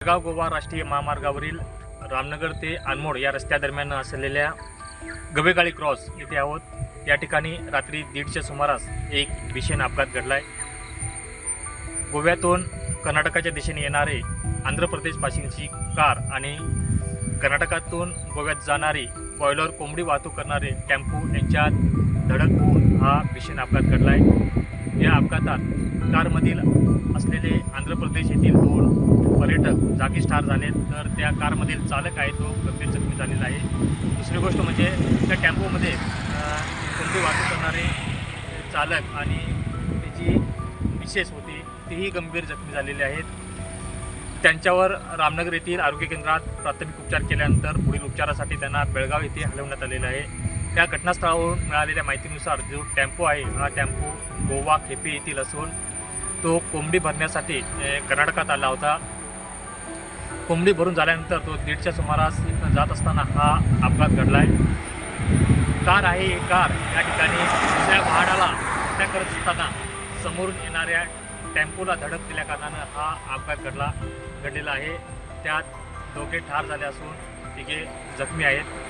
जळगाव गोवा राष्ट्रीय महामार्गावरील रामनगर ते अनमोड या रस्त्यादरम्यान असलेल्या गवेकाळी क्रॉस येथे आहोत। या ठिकाणी रात्री 1:30च्या सुमारास एक भीषण अपघात घडलाय। गोव्यातून कर्नाटकाच्या दिशेने येणारे आंध्र प्रदेश पासिंगची कार आणि कर्नाटकातून गोव्यात जाणारी बॉयलर कोंबडी वाहतूक करणारे टेम्पो यांच्यात धडक होऊन हा भीषण अपघात घडलाय। या अपघातात कारमधील असलेले आंध्र प्रदेश येथील 2 पर्यटक जागीच ठार झाले, तर त्या कारमधील चालक आहे तो गंभीर जखमी झालेला आहे। दुसरी गोष्ट म्हणजे त्या टेम्पोमध्ये कोंबडी वाहतूक करणारे चालक आणि त्याची मिसेस होती तीही गंभीर जखमी झालेले आहेत। त्यांच्यावर रामनगर येथील आरोग्य केंद्रात प्राथमिक उपचार केल्यानंतर पुढील उपचारासाठी त्यांना बेळगाव येथे हलवण्यात आलेलं आहे। त्या घटनास्थळावरून मिळालेल्या माहितीनुसार जो टेम्पो आहे हा टेम्पो गोवा खेपे येथील असून तो कोंबडी भरण्यासाठी कर्नाटकात आला होता। कोंबडी भरून झाल्यानंतर तो 1:30च्या सुमारास इथून जात असताना हा अपघात घडलाय। कार आहे ही कार या ठिकाणी दुसऱ्या वाहनाला अटॅक करत असताना समोरून येणाऱ्या टेम्पोला धडक दिल्या कारणानं हा अपघात घडलेला आहे। त्यात दोघे ठार झाले असून तिघे जखमी आहेत।